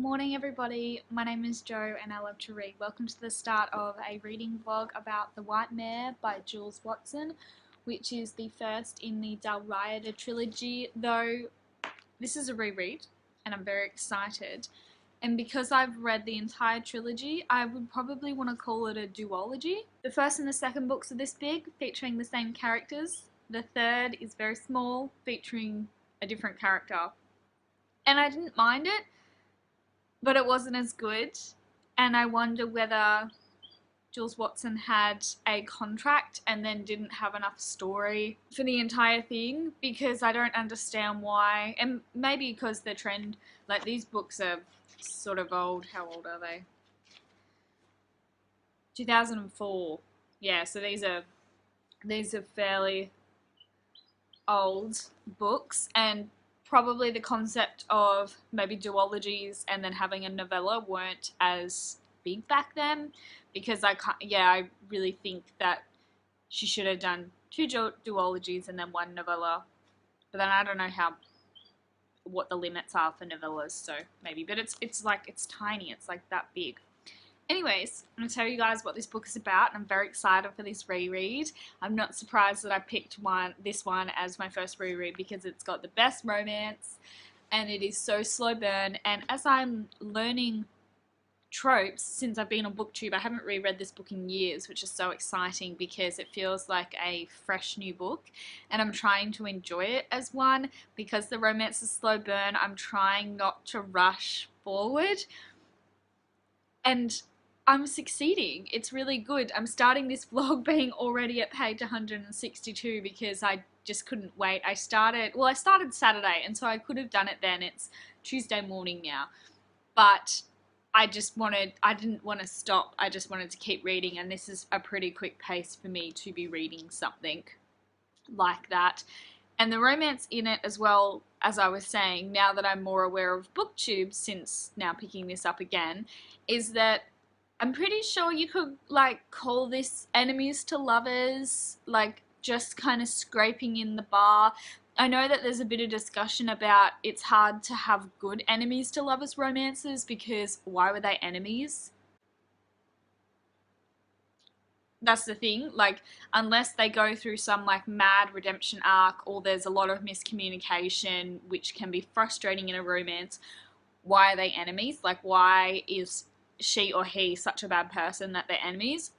Morning everybody, my name is Jo and I love to read. Welcome to the start of a reading vlog about The White Mare by Jules Watson, which is the first in the Dalriada Trilogy, though this is a reread and I'm very excited. And because I've read the entire trilogy, I would probably want to call it a duology. The first and the second books are this big, featuring the same characters. The third is very small, featuring a different character. And I didn't mind it, but it wasn't as good, and I wonder whether Jules Watson had a contract and then didn't have enough story for the entire thing, because I don't understand why, and maybe because the trend, like these books are sort of old. How old are they? 2004. Yeah, so these are fairly old books, and probably the concept of maybe duologies and then having a novella weren't as big back then, because I really think that she should have done two duologies and then one novella, but then I don't know what the limits are for novellas, so maybe, but it's tiny, it's like that big. Anyways, I'm going to tell you guys what this book is about. I'm very excited for this reread. I'm not surprised that I picked this one as my first reread, because it's got the best romance and it is so slow burn. And as I'm learning tropes since I've been on BookTube, I haven't reread this book in years, which is so exciting because it feels like a fresh new book, and I'm trying to enjoy it as one. Because the romance is slow burn, I'm trying not to rush forward, and I'm succeeding. It's really good. I'm starting this vlog being already at page 162 because I just couldn't wait. I started Saturday, and so I could have done it then. It's Tuesday morning now, but I didn't want to stop. I just wanted to keep reading, and this is a pretty quick pace for me to be reading something like that. And the romance in it as well, as I was saying, now that I'm more aware of BookTube since now picking this up again, is that I'm pretty sure you could like call this enemies to lovers, like just kind of scraping in the bar. I know that there's a bit of discussion about it's hard to have good enemies to lovers romances, because why were they enemies? That's the thing, like, unless they go through some like mad redemption arc, or there's a lot of miscommunication which can be frustrating in a romance, why are they enemies? Like, why is she or he such a bad person that they're enemies?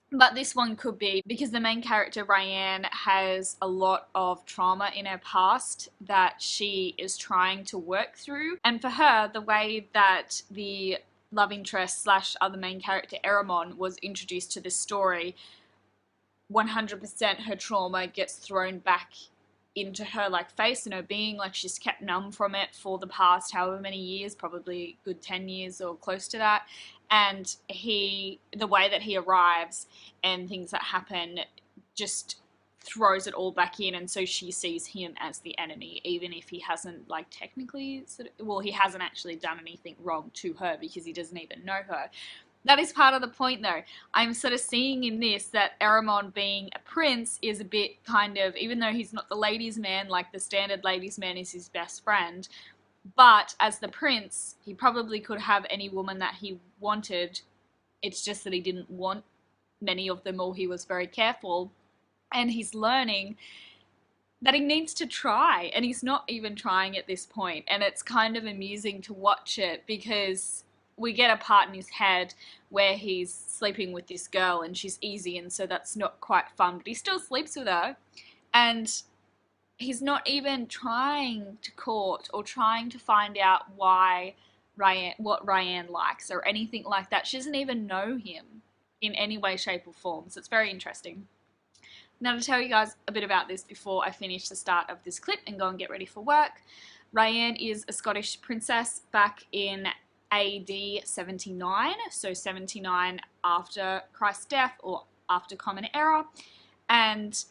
But this one could be because the main character, Ryan, has a lot of trauma in her past that she is trying to work through. And for her, the way that the love interest slash other main character, Eramon, was introduced to this story, 100% her trauma gets thrown back into her like face and her being. Like, she's kept numb from it for the past however many years, probably good 10 years or close to that. And the way that he arrives and things that happen just throws it all back in, and so she sees him as the enemy, even if he hasn't like technically he hasn't actually done anything wrong to her, because he doesn't even know her. That is part of the point though. I'm sort of seeing in this that Eramon, being a prince, is a bit kind of, even though he's not the ladies' man, like the standard ladies' man is his best friend, but as the prince, he probably could have any woman that he wanted. It's just that he didn't want many of them, or he was very careful. And he's learning that he needs to try, and he's not even trying at this point. And it's kind of amusing to watch it, because we get a part in his head where he's sleeping with this girl and she's easy, and so that's not quite fun, but he still sleeps with her. And he's not even trying to court or trying to find out what Ryan likes or anything like that. She doesn't even know him in any way, shape or form. So it's very interesting. Now, to tell you guys a bit about this before I finish the start of this clip and go and get ready for work. Ryan is a Scottish princess back in AD 79, so 79 after Christ's death or after Common Era, and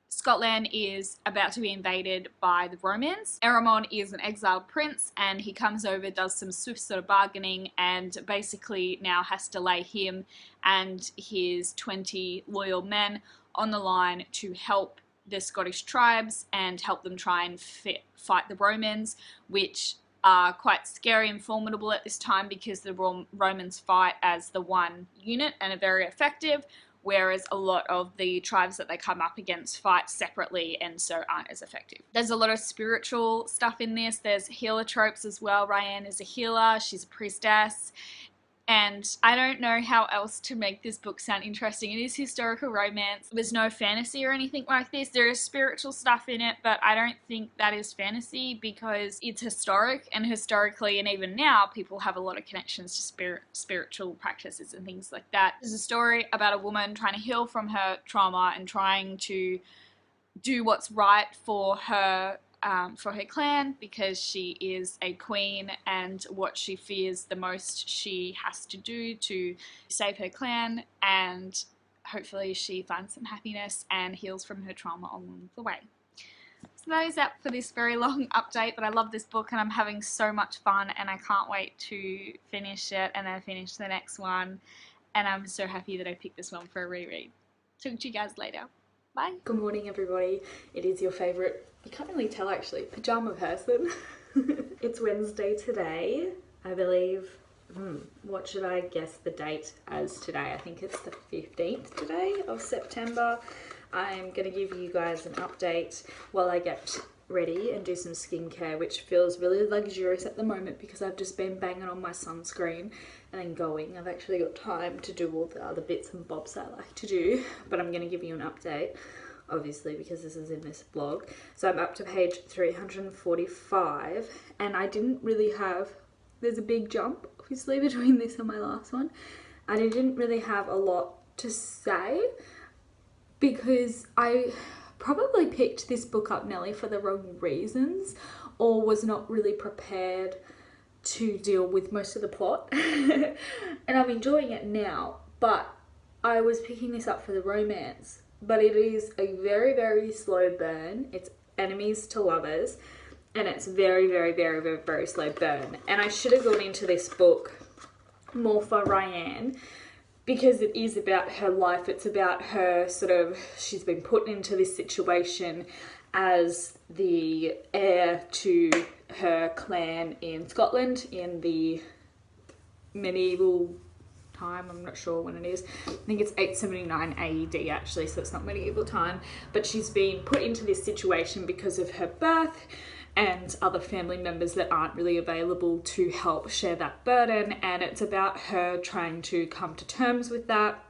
Scotland is about to be invaded by the Romans. Eramon is an exiled prince, and he comes over, does some swift sort of bargaining, and basically now has to lay him and his 20 loyal men on the line to help the Scottish tribes and help them try and fight the Romans, which are quite scary and formidable at this time because the Romans fight as the one unit and are very effective, whereas a lot of the tribes that they come up against fight separately and so aren't as effective. There's a lot of spiritual stuff in this. There's healer tropes as well. Ryan is a healer, she's a priestess, and I don't know how else to make this book sound interesting. It is historical romance. There's no fantasy or anything like this. There is spiritual stuff in it, but I don't think that is fantasy because it's historic, and historically and even now people have a lot of connections to spiritual practices and things like that. There's a story about a woman trying to heal from her trauma and trying to do what's right for her clan, because she is a queen, and what she fears the most she has to do to save her clan, and hopefully she finds some happiness and heals from her trauma along the way. So that is that for this very long update, but I love this book and I'm having so much fun and I can't wait to finish it and then finish the next one, and I'm so happy that I picked this one for a reread. Talk to you guys later. Bye. Good morning everybody. It is your favourite, you can't really tell actually, pajama person. It's Wednesday today, I believe. What should I guess the date as today? I think it's the 15th today of September. I'm going to give you guys an update while I get ready and do some skincare, which feels really luxurious at the moment because I've just been banging on my sunscreen and then going. I've actually got time to do all the other bits and bobs I like to do, but I'm going to give you an update, obviously, because this is in this blog. So I'm up to page 345, and I didn't really have, there's a big jump, obviously, between this and my last one. I didn't really have a lot to say because I probably picked this book up, Nelly, for the wrong reasons, or was not really prepared to deal with most of the plot. And I'm enjoying it now, but I was picking this up for the romance. But it is a very, very slow burn. It's enemies to lovers, and it's very, very, very, very, very slow burn. And I should have gone into this book more for Ryan, because it is about her life. It's about her sort of, she's been put into this situation as the heir to her clan in Scotland in the medieval time. I'm not sure when it is. I think it's 879 AED actually, so it's not medieval time. But she's been put into this situation because of her birth and other family members that aren't really available to help share that burden, and it's about her trying to come to terms with that,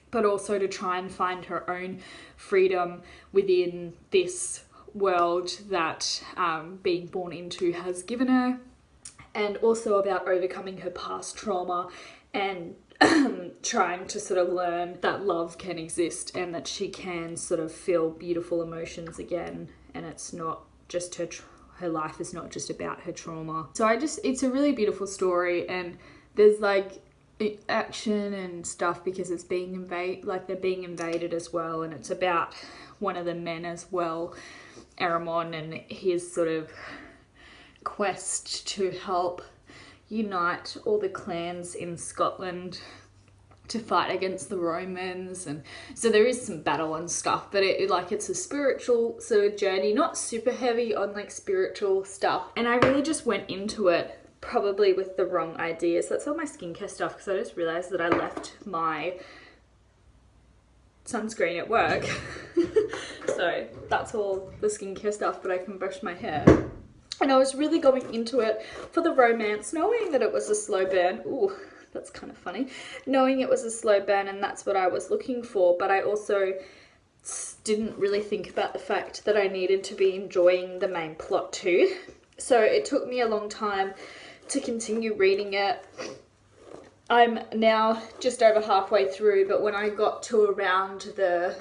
but also to try and find her own freedom within this world that being born into has given her, and also about overcoming her past trauma and trying to sort of learn that love can exist and that she can sort of feel beautiful emotions again, and it's not just her life is not just about her trauma. So it's a really beautiful story, and there's like action and stuff because it's being they're being invaded as well, and it's about one of the men as well, Aramon, and his sort of quest to help unite all the clans in Scotland to fight against the Romans. And so there is some battle and stuff, but it's a spiritual sort of journey, not super heavy on like spiritual stuff. And I really just went into it probably with the wrong ideas. That's all my skincare stuff, because I just realized that I left my sunscreen at work. So that's all the skincare stuff, but I can brush my hair. And I was really going into it for the romance, knowing that it was a slow burn. Ooh, that's kind of funny. Knowing it was a slow burn, and that's what I was looking for, but I also didn't really think about the fact that I needed to be enjoying the main plot too. So it took me a long time to continue reading it. I'm now just over halfway through, but when I got to around the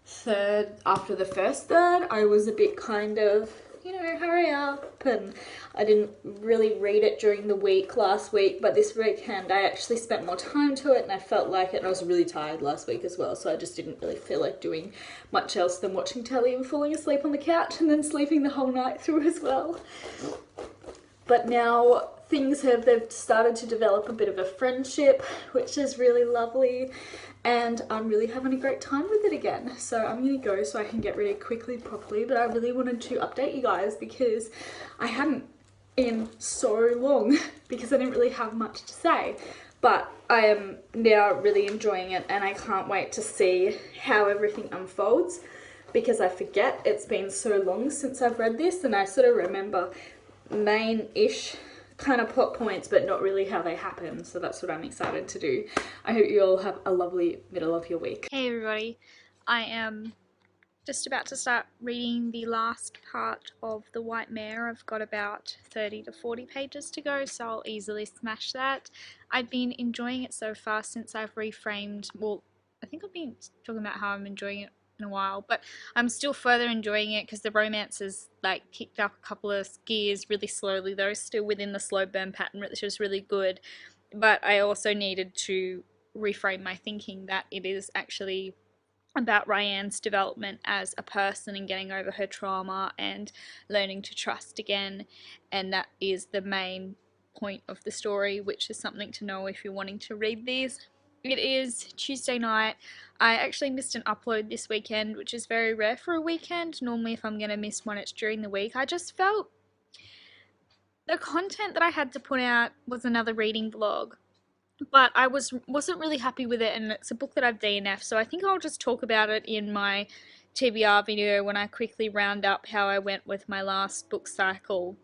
third, after the first third, I was a bit kind of, you know, hurry up, and I didn't really read it during the week last week, but this weekend I actually spent more time to it and I felt like it, and I was really tired last week as well, so I just didn't really feel like doing much else than watching telly and falling asleep on the couch and then sleeping the whole night through as well. But now they've started to develop a bit of a friendship, which is really lovely, and I'm really having a great time with it again. So I'm gonna go so I can get ready quickly, properly, but I really wanted to update you guys because I hadn't in so long because I didn't really have much to say. But I am now really enjoying it, and I can't wait to see how everything unfolds, because I forget it's been so long since I've read this, and I sort of remember main-ish kind of plot points, but not really how they happen. So that's what I'm excited to do. I hope you all have a lovely middle of your week. Hey everybody, I am just about to start reading the last part of the White Mare. I've got about 30 to 40 pages to go, so I'll easily smash that. I've been enjoying it so far since I've reframed, well, I think I've been talking about how I'm enjoying it in a while, but I'm still further enjoying it because the romance has like kicked up a couple of gears really slowly, though still within the slow burn pattern, which is really good. But I also needed to reframe my thinking that it is actually about Ryan's development as a person and getting over her trauma and learning to trust again, and that is the main point of the story, which is something to know if you're wanting to read these. It is Tuesday night. I actually missed an upload this weekend, which is very rare for a weekend. Normally if I'm going to miss one, it's during the week. I just felt the content that I had to put out was another reading vlog, but I wasn't really happy with it, and it's a book that I've DNF'd, so I think I'll just talk about it in my TBR video when I quickly round up how I went with my last book cycle.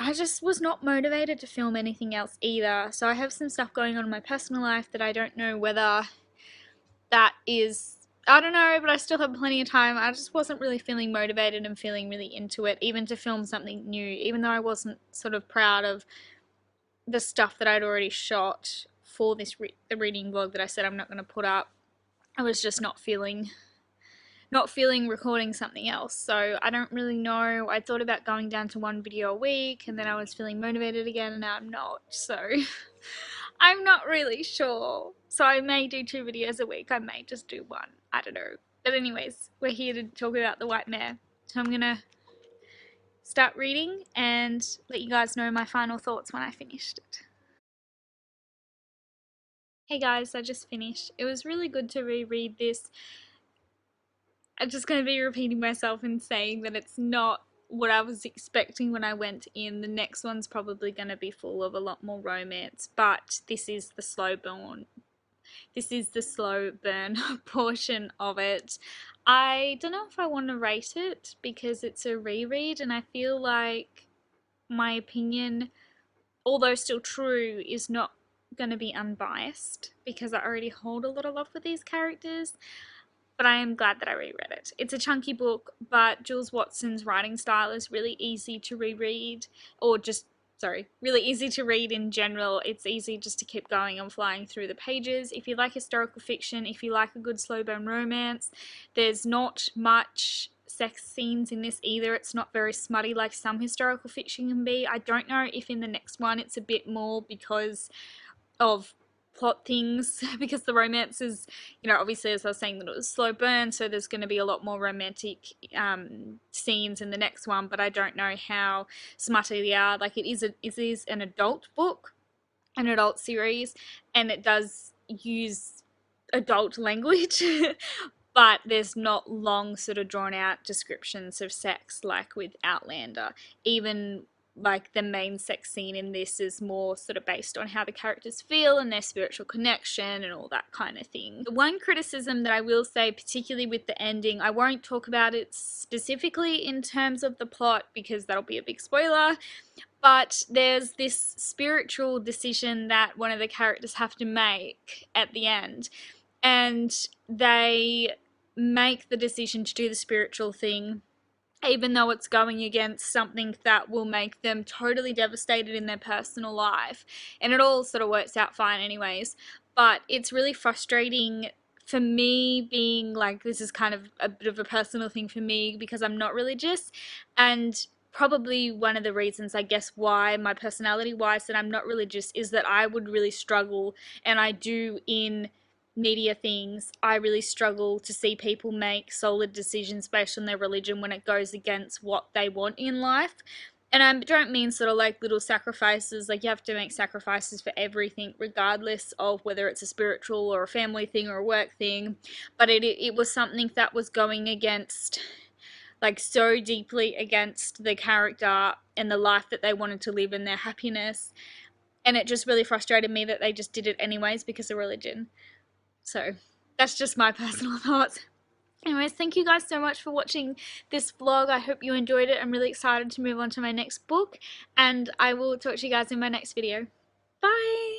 I just was not motivated to film anything else either, so I have some stuff going on in my personal life that I don't know whether that is, I don't know, but I still have plenty of time. I just wasn't really feeling motivated and feeling really into it, even to film something new, even though I wasn't sort of proud of the stuff that I'd already shot for this the reading vlog that I said I'm not going to put up. I was just not feeling recording something else, so I don't really know. I thought about going down to one video a week, and then I was feeling motivated again, and now I'm not, so I'm not really sure. So I may do 2 videos a week, I may just do 1, I don't know. But anyways, we're here to talk about the White Mare, so I'm gonna start reading and let you guys know my final thoughts when I finished it. Hey guys, I just finished. It was really good to reread this. I'm just going to be repeating myself and saying that it's not what I was expecting when I went in. The next one's probably going to be full of a lot more romance, but this is the slow burn. This is the slow burn portion of it. I don't know if I want to rate it because it's a reread, and I feel like my opinion, although still true, is not going to be unbiased because I already hold a lot of love for these characters. But I am glad that I reread it. It's a chunky book, but Jules Watson's writing style is really easy to reread, or just, sorry, really easy to read in general. It's easy just to keep going and flying through the pages. If you like historical fiction, if you like a good slow burn romance, there's not much sex scenes in this either. It's not very smutty like some historical fiction can be. I don't know if in the next one it's a bit more because of plot things, because the romance is, you know, obviously as I was saying that it was slow burn, so there's going to be a lot more romantic scenes in the next one, but I don't know how smutty they are. Like it is an adult book, an adult series, and it does use adult language but there's not long sort of drawn out descriptions of sex like with Outlander. Even like the main sex scene in this is more sort of based on how the characters feel and their spiritual connection and all that kind of thing. The one criticism that I will say, particularly with the ending, I won't talk about it specifically in terms of the plot because that'll be a big spoiler, but there's this spiritual decision that one of the characters have to make at the end, and they make the decision to do the spiritual thing even though it's going against something that will make them totally devastated in their personal life. And it all sort of works out fine anyways, but it's really frustrating for me, being like, this is kind of a bit of a personal thing for me because I'm not religious, and probably one of the reasons, I guess, why my personality wise that I'm not religious is that I would really struggle, and I do in media things, I really struggle to see people make solid decisions based on their religion when it goes against what they want in life. And I don't mean sort of like little sacrifices, like you have to make sacrifices for everything regardless of whether it's a spiritual or a family thing or a work thing, but it was something that was going against, like so deeply against the character and the life that they wanted to live and their happiness. And it just really frustrated me that they just did it anyways because of religion. So that's just my personal thoughts. Anyways, thank you guys so much for watching this vlog. I hope you enjoyed it. I'm really excited to move on to my next book, and I will talk to you guys in my next video. Bye!